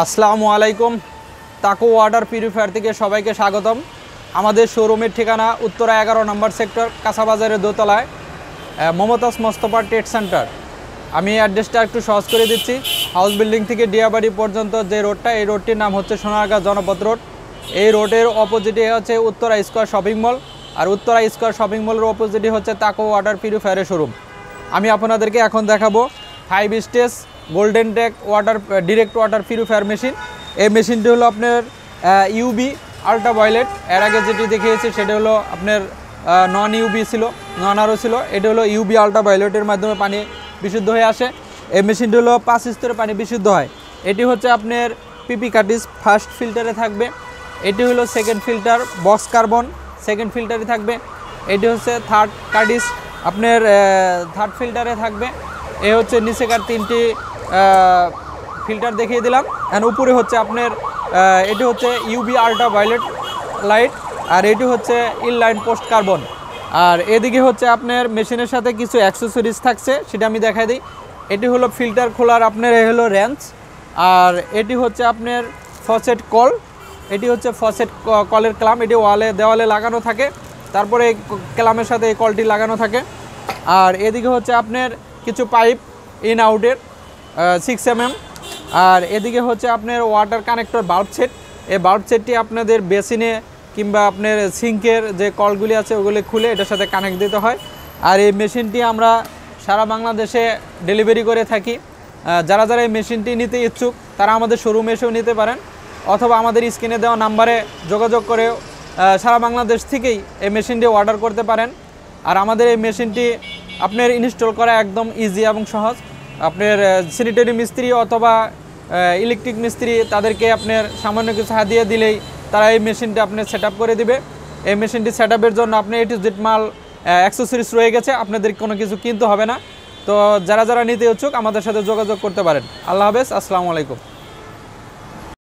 আসসালামু আলাইকুম। তাকু water purifier থেকে সবাইকে স্বাগতম। আমাদের শোরুমের ঠিকানা উত্তরা 11 নম্বর সেক্টর, কাঁচাবাজারের দোতলায়, মমতাজ মোস্তফা ট্রেড সেন্টার। আমি অ্যাড্রেসটা একটু সহজ করে দিচ্ছি। হাউস বিল্ডিং থেকে ডিয়াবাড়ি পর্যন্ত যে রোডটা, এই রোডটির নাম হচ্ছে সোনারগাঁ জনপথ রোড। এই রোডের অপোজিটে হচ্ছে উত্তরা স্কোয়ার শপিং মল, আর উত্তরা স্কোয়ার শপিং মলের অপোজিটে হচ্ছে তাকু ওয়াটার পিউরিফায়ারের শোরুম। আমি আপনাদেরকে এখন দেখাবো 5 stage golden tech direct water purifier machine. এই মেশিনটি হলো আপনার ইউবি আল্ট্রাভায়োলেট। এর আগে যেটি দেখিয়েছি সেটা হলো আপনার নন ইউবি ছিল, নন আরও ছিল। এটি হলো ইউবি আল্ট্রাভায়োলেটের মাধ্যমে পানি বিশুদ্ধ হয়ে আসে। এই মেশিনটি হলো 5 স্তরে পানি বিশুদ্ধ হয়। এটি হচ্ছে আপনার পিপি কাটিস ফার্স্ট ফিল্টারে থাকবে। এটি হলো second filter box carbon, second ফিল্টারে থাকবে। এটি হচ্ছে থার্ড কাটিস আপনার থার্ড ফিল্টারে থাকবে। এ হচ্ছে নিচেকার 3টি ফিল্টার দেখিয়ে দিলাম। অ্যান্ড উপরে হচ্ছে আপনার এটি হচ্ছে ইউবি আল্ট্রাভায়োলেট লাইট, আর এটি হচ্ছে ইনলাইন পোস্ট কার্বন। আর এদিকে হচ্ছে আপনার মেশিনের সাথে কিছু অ্যাক্সেসরিজ থাকছে, সেটা আমি দেখাই দিই। এটি হলো ফিল্টার খোলার আপনার হলো রেঞ্চ, আর এটি হচ্ছে আপনার ফসেট কল। এটি হচ্ছে ফসেট কলের ক্লাম, এটি দেওয়ালে লাগানো থাকে। তারপরে এই ক্লামের সাথে এই কলটি লাগানো থাকে। আর এদিকে হচ্ছে আপনার কিছু পাইপ ইন আউটের 6 mm। আর এদিকে হচ্ছে আপনার ওয়াটার কানেক্টর বাল্ব সেট। এই বাল্ব সেটটি আপনাদের বেসিনে কিংবা আপনার সিঙ্কের যে কলগুলি আছে ওগুলি খুলে এটার সাথে কানেক্ট দিতে হয়। আর এই মেশিনটি আমরা সারা বাংলাদেশে ডেলিভারি করে থাকি। যারা যারা এই মেশিনটি নিতে ইচ্ছুক তারা আমাদের শোরুমে এসেও নিতে পারেন, অথবা আমাদের স্ক্রিনে দেওয়া নাম্বারে যোগাযোগ করে সারা বাংলাদেশ থেকেই এই মেশিনটি অর্ডার করতে পারেন। আর আমাদের এই মেশিনটি আপনার ইনস্টল করা একদম ইজি এবং সহজ। আপনার স্যানিটারি মিস্ত্রি অথবা ইলেকট্রিক মিস্ত্রি তাদেরকে আপনার সামান্য কিছু হাতিয়ে দিলেই তারা এই মেশিনটি আপনার সেট করে দিবে। এই মেশিনটি সেট আপের জন্য আপনি A to Z মাল অ্যাক্সেসরিজ রয়ে গেছে, আপনাদের কোনো কিছু কিনতে হবে না। তো যারা যারা নিতে ইচ্ছুক আমাদের সাথে যোগাযোগ করতে পারেন। আল্লাহ হাফেজ, আসসালামু আলাইকুম।